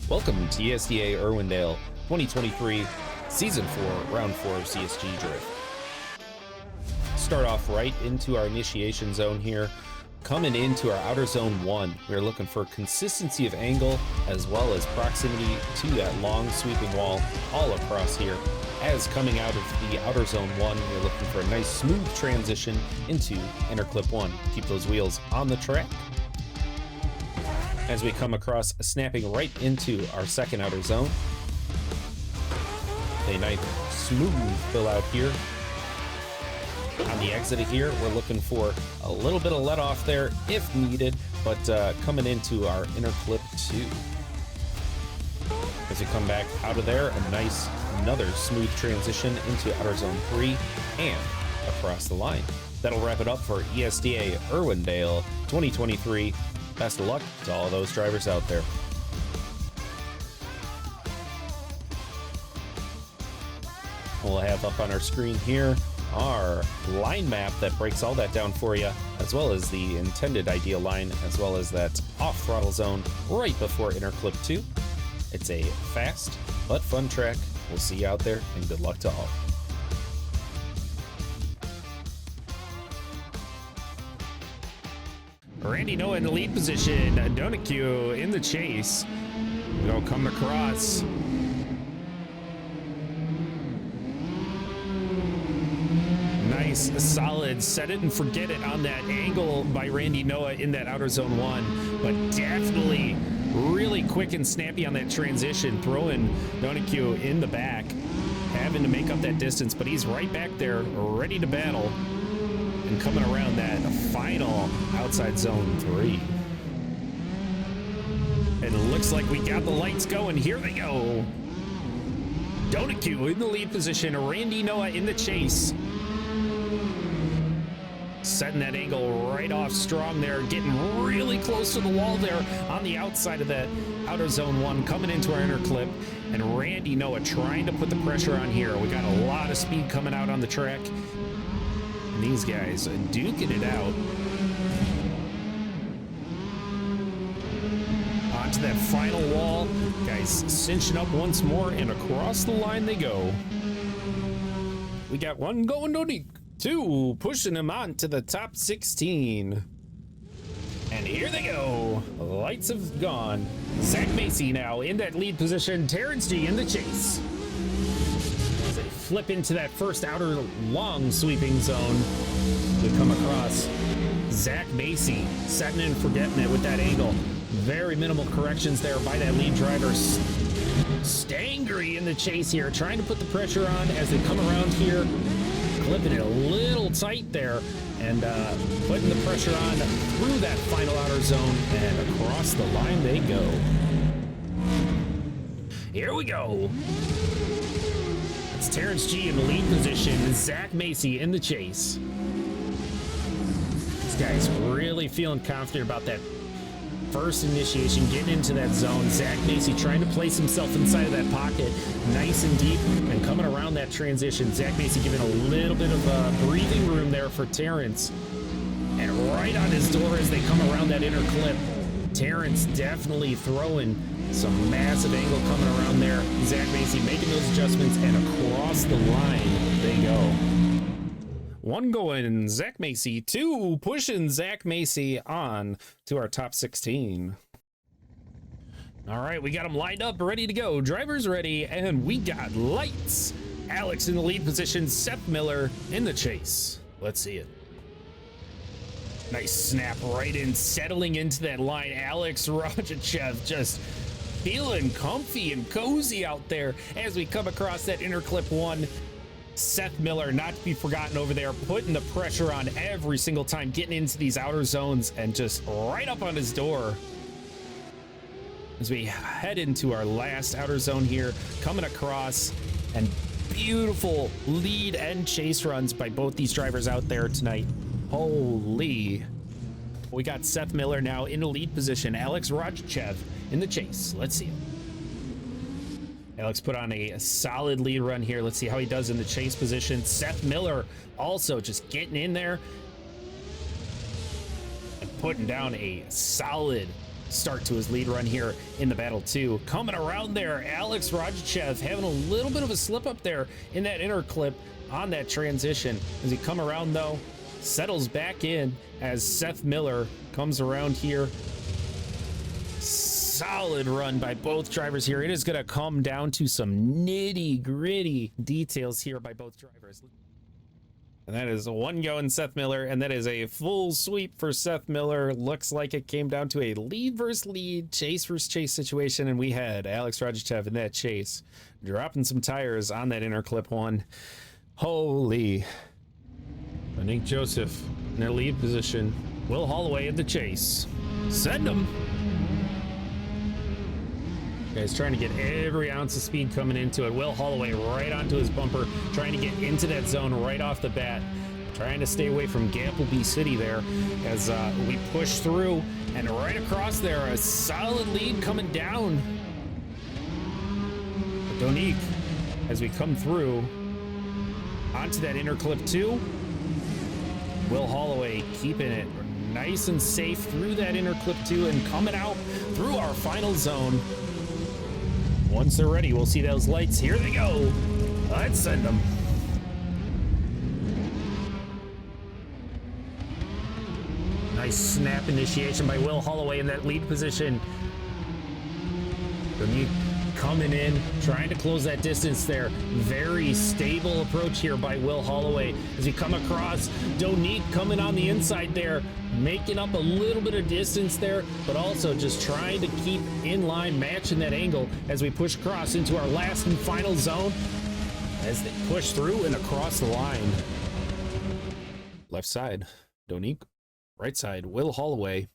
Welcome to ESDA Irwindale 2023 Season 4, Round 4 of CSG Drift. Start off right into our initiation zone here. Coming into our outer zone 1, we're looking for consistency of angle as well as proximity to that long sweeping wall all across here. As coming out of the outer zone 1, we're looking for a nice smooth transition into inner clip 1. Keep those wheels on the track. As we come across, snapping right into our second outer zone. A nice smooth fill out here. On the exit of here, we're looking for a little bit of let off there if needed, but coming into our inner clip 2. As we come back out of there, another smooth transition into outer zone 3 and across the line. That'll wrap it up for ESDA Irwindale 2023. Best of luck to all those drivers out there. We'll have up on our screen here our line map that breaks all that down for you, as well as the intended ideal line, as well as that off throttle zone right before inner clip 2. It's a fast but fun track. We'll see you out there, and good luck to all. Randy Noah in the lead position, Donique in the chase. We'll come across. Nice, solid, set it and forget it on that angle by Randy Noah in that outer zone 1, but definitely really quick and snappy on that transition, throwing Donique in the back, having to make up that distance, but he's right back there, ready to battle. And coming around that final outside zone 3. And it looks like we got the lights going. Here they go. Donique in the lead position. Randy Noah in the chase. Setting that angle right off strong there. Getting really close to the wall there on the outside of that outer zone 1. Coming into our inner clip. And Randy Noah trying to put the pressure on here. We got a lot of speed coming out on the track. These guys duking it out. Onto that final wall. Guys cinching up once more, and across the line they go. We got one going, Donique. 2 pushing him on to the top 16. And here they go. Lights have gone. Zach Macy now in that lead position. Terrence G in the chase. As they flip into that first outer long sweeping zone, we come across Zach Macy setting and forgetting it with that angle. Very minimal corrections there by that lead driver. Stangry in the chase here, trying to put the pressure on as they come around here, clipping it a little tight there, and putting the pressure on through that final outer zone, and across the line they go. Here we go. It's Terrence G in the lead position, Zach Macy in the chase. These guys really feeling confident about that first initiation, getting into that zone. Zach Macy trying to place himself inside of that pocket, nice and deep, and coming around that transition. Zach Macy giving a little bit of breathing room there for Terrence. And right on his door as they come around that inner clip. Terrence definitely throwing some massive angle coming around there. Zach Macy making those adjustments, and across the line they go. 1 going Zach Macy, 2 pushing Zach Macy on to our top 16. All right, we got them lined up, ready to go. Drivers ready, and we got lights. Alex in the lead position, Seth Miller in the chase. Let's see it. Nice snap right in, settling into that line. Alex Rojachev just feeling comfy and cozy out there as we come across that inner clip 1. Seth Miller, not to be forgotten over there, putting the pressure on every single time, getting into these outer zones and just right up on his door. As we head into our last outer zone here, coming across, and beautiful lead and chase runs by both these drivers out there tonight. Holy. We got Seth Miller now in the lead position, Alex Rojachev in the chase. Let's see him. Alex put on a solid lead run here. Let's see how he does in the chase position. Seth Miller also just getting in there and putting down a solid start to his lead run here in the battle too. Coming around there, Alex Rajachev having a little bit of a slip up there in that inner clip on that transition. As he come around though, settles back in as Seth Miller comes around here. Solid run by both drivers here. It is going to come down to some nitty gritty details here by both drivers. And that is one going Seth Miller, and that is a full sweep for Seth Miller. Looks like it came down to a lead versus lead, chase versus chase situation, and we had Alex Rajachev in that chase, dropping some tires on that inner clip one. Holy. Donique Joseph in their lead position. Will Holloway in the chase. Send him. Guys trying to get every ounce of speed coming into it. Will Holloway right onto his bumper, trying to get into that zone right off the bat. Trying to stay away from Gambleby City there as we push through, and right across there, a solid lead coming down. Donique, as we come through onto that inner clip too. Will Holloway keeping it nice and safe through that inner clip too, and coming out through our final zone. Once they're ready, we'll see those lights. Here they go. Let's send them. Nice snap initiation by Will Holloway in that lead position. Donique coming in, trying to close that distance there. Very stable approach here by Will Holloway as we come across. Donique coming on the inside there, making up a little bit of distance there, but also just trying to keep in line, matching that angle as we push across into our last and final zone as they push through and across the line. Left side, Donique. Right side, Will Holloway.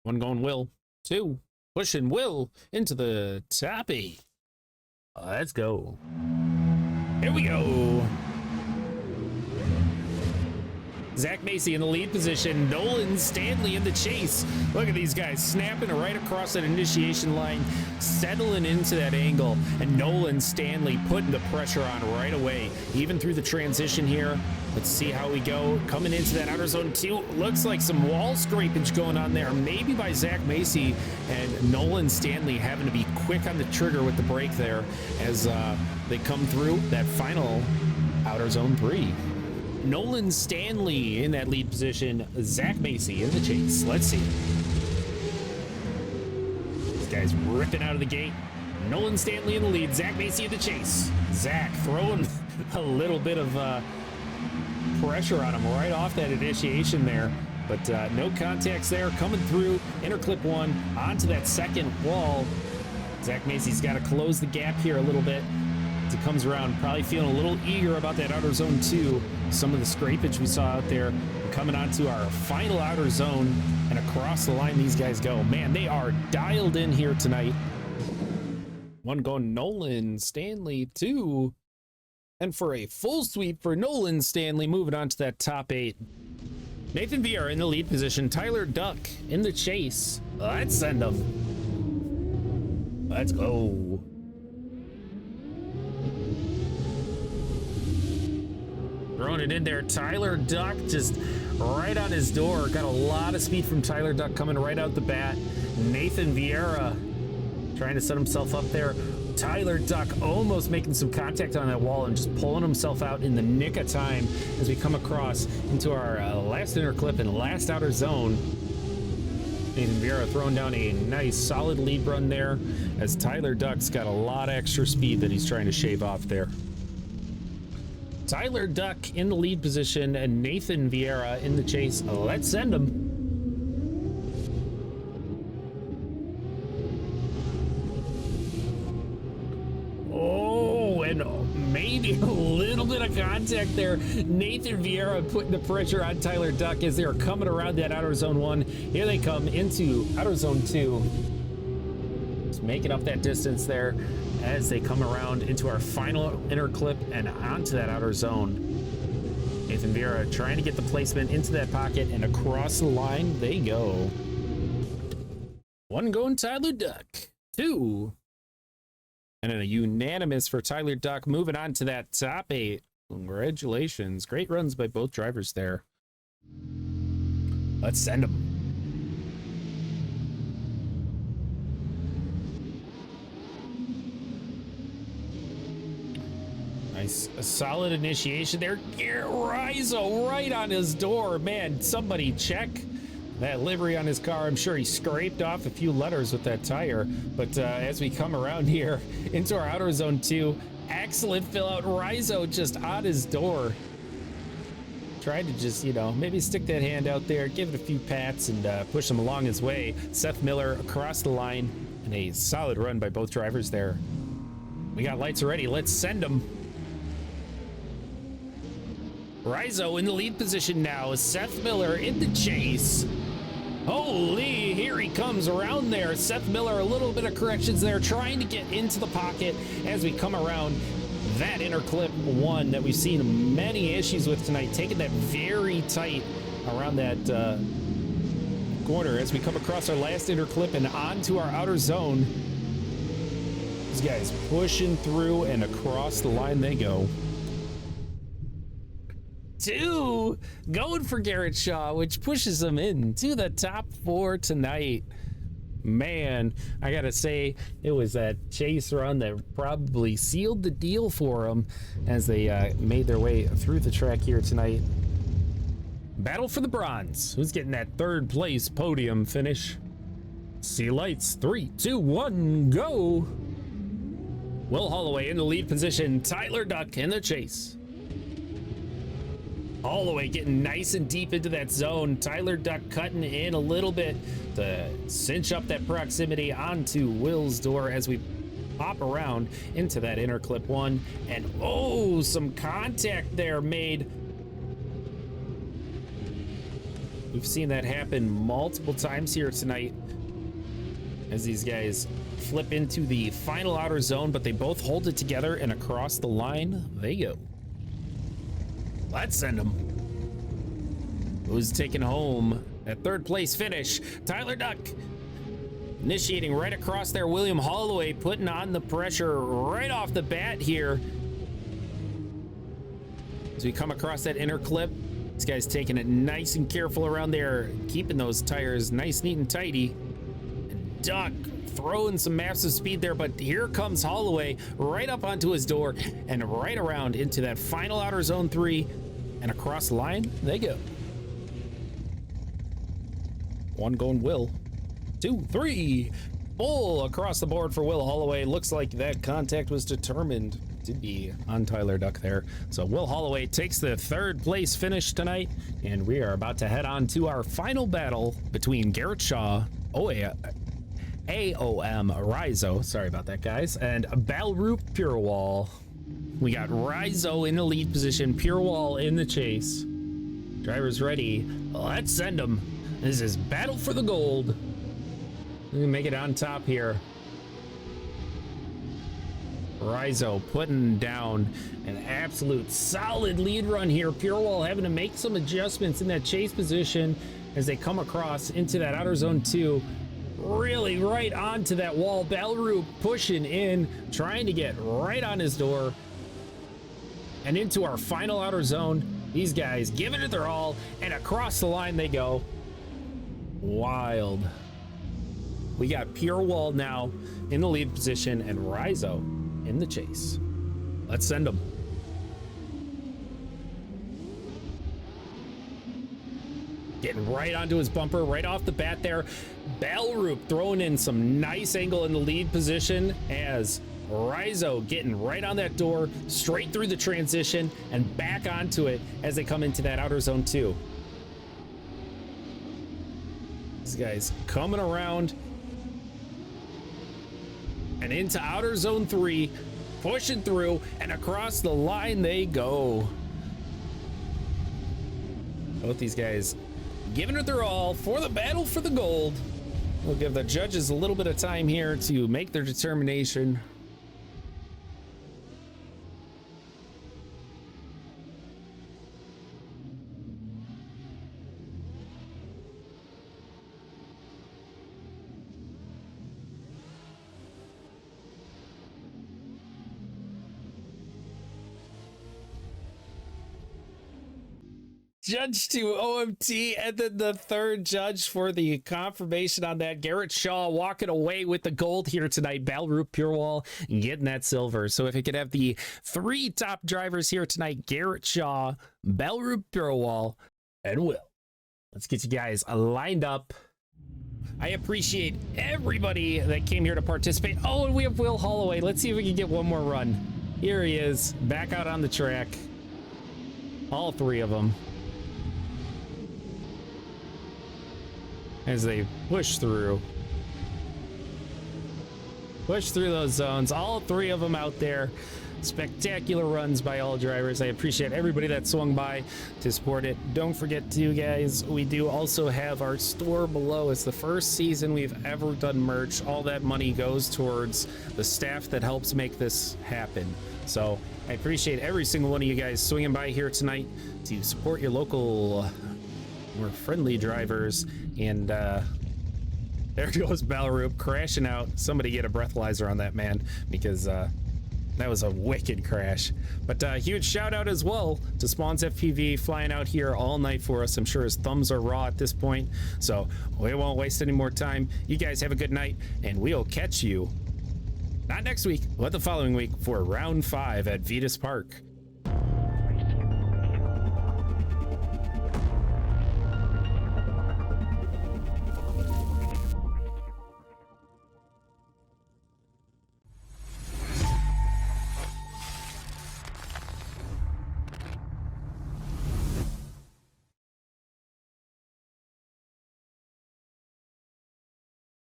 One going Will, two. Pushing Will into the top 8. Let's go. Here we go. Zach Macy in the lead position. Nolan Stanley in the chase. Look at these guys snapping right across that initiation line, settling into that angle, and Nolan Stanley putting the pressure on right away, even through the transition here. Let's see how we go. Coming into that outer zone 2. Looks like some wall scrapage going on there, maybe by Zach Macy, and Nolan Stanley having to be quick on the trigger with the brake there as they come through that final outer zone 3. Nolan Stanley in that lead position. Zach Macy in the chase. Let's see. This guy's ripping out of the gate. Nolan Stanley in the lead. Zach Macy in the chase. Zach throwing a little bit of pressure on him right off that initiation there. But no contacts there. Coming through. Inner clip 1 onto that second wall. Zach Macy's got to close the gap here a little bit. He comes around, probably feeling a little eager about that outer zone 2. Some of the scrapage we saw out there. Coming onto our final outer zone, and across the line these guys go. Man, they are dialed in here tonight. One going Nolan Stanley, 2. And for a full sweep for Nolan Stanley, moving on to that top 8. Nathan Vieira in the lead position. Tyler Duck in the chase. Let's send them. Let's go. Throwing it in there. Tyler Duck just right on his door. Got a lot of speed from Tyler Duck coming right out the bat. Nathan Vieira trying to set himself up there. Tyler Duck almost making some contact on that wall and just pulling himself out in the nick of time as we come across into our last inner clip and last outer zone. Nathan Vieira throwing down a nice solid lead run there as Tyler Duck's got a lot of extra speed that he's trying to shave off there. Tyler Duck in the lead position and Nathan Vieira in the chase. Let's send him. Oh, and maybe a little bit of contact there. Nathan Vieira putting the pressure on Tyler Duck as they're coming around that outer zone 1. Here they come into outer zone 2. Just making up that distance there as they come around into our final inner clip and onto that outer zone. Nathan Vieira trying to get the placement into that pocket, and across the line they go. One going Tyler Duck, 2. And a unanimous for Tyler Duck, moving on to that top 8. Congratulations. Great runs by both drivers there. Let's send them. Nice, a solid initiation there. Riso right on his door. Man, somebody check that livery on his car. I'm sure he scraped off a few letters with that tire. But as we come around here into our outer zone 2, excellent fill out. Riso just on his door. Tried to just, you know, maybe stick that hand out there, give it a few pats, and push him along his way. Seth Miller across the line, and a solid run by both drivers there. We got lights already. Let's send them. Riso in the lead position now. Seth Miller in the chase. Holy, here he comes around there. Seth Miller, a little bit of corrections there, trying to get into the pocket as we come around that inner clip 1 that we've seen many issues with tonight, taking that very tight around that corner as we come across our last inner clip and onto our outer zone. These guys pushing through and across the line they go. 2 going for Garrett Shaw, which pushes them into the top 4 tonight. Man, I gotta say, it was that chase run that probably sealed the deal for them as they made their way through the track here tonight. Battle for the bronze. Who's getting that 3rd place podium finish? See lights. 3, 2, 1, go. Will Holloway in the lead position. Tyler Duck in the chase. Holloway getting nice and deep into that zone. Tyler Duck cutting in a little bit to cinch up that proximity onto Will's door as we pop around into that inner clip 1. And oh, some contact there made. We've seen that happen multiple times here tonight as these guys flip into the final outer zone, but they both hold it together, and across the line they go. Let's send them. Who's taking home that 3rd place finish? Tyler Duck initiating right across there. William Holloway putting on the pressure right off the bat here. As we come across that inner clip, this guy's taking it nice and careful around there, keeping those tires nice, neat, and tidy. And Duck throwing some massive speed there, but here comes Holloway right up onto his door and right around into that final outer zone 3, and across the line they go. 1 going Will. 2, 3. Full across the board for Will Holloway. Looks like that contact was determined to be on Tyler Duck there. So Will Holloway takes the 3rd place finish tonight, and we are about to head on to our final battle between Garrett Shaw, AOM Riso, sorry about that guys, and Balroop Purewall. We got Riso in the lead position, Purewall in the chase. Drivers ready, let's send them. This is battle for the gold. We can make it on top here. Riso putting down an absolute solid lead run here. Purewall having to make some adjustments in that chase position as they come across into that outer zone 2. Really right onto that wall. Balroop pushing in, trying to get right on his door and into our final outer zone. These guys giving it their all, and across the line they go. Wild. We got Purewall now in the lead position and Riso in the chase. Let's send them. Getting right onto his bumper right off the bat there. Balroop throwing in some nice angle in the lead position as Riso getting right on that door, straight through the transition and back onto it as they come into that outer zone 2. These guys coming around and into outer zone 3, pushing through, and across the line they go. Both these guys giving it their all for the battle for the gold. We'll give the judges a little bit of time here to make their determination. judge to OMT, and then the third judge for the confirmation on that. Garrett Shaw walking away with the gold here tonight. Balroop Purewall getting that silver. So if it could have the three top drivers here tonight, Garrett Shaw, Balroop Purewall, and Will. Let's get you guys lined up. I appreciate everybody that came here to participate. Oh, and we have Will Holloway. Let's see if we can get one more run. Here he is, back out on the track. All three of them. As they push through. Push through those zones. All three of them out there. Spectacular runs by all drivers. I appreciate everybody that swung by to support it. Don't forget to, guys, we do also have our store below. It's the first season we've ever done merch. All that money goes towards the staff that helps make this happen. So I appreciate every single one of you guys swinging by here tonight to support your local, more friendly drivers. And there goes Balroop crashing out. Somebody get a breathalyzer on that man, because that was a wicked crash. But huge shout out as well to Spawns FPV, flying out here all night for us. I'm sure his thumbs are raw at this point, so we won't waste any more time. You guys have a good night, and we'll catch you not next week, but the following week for round 5 at Vetus Park.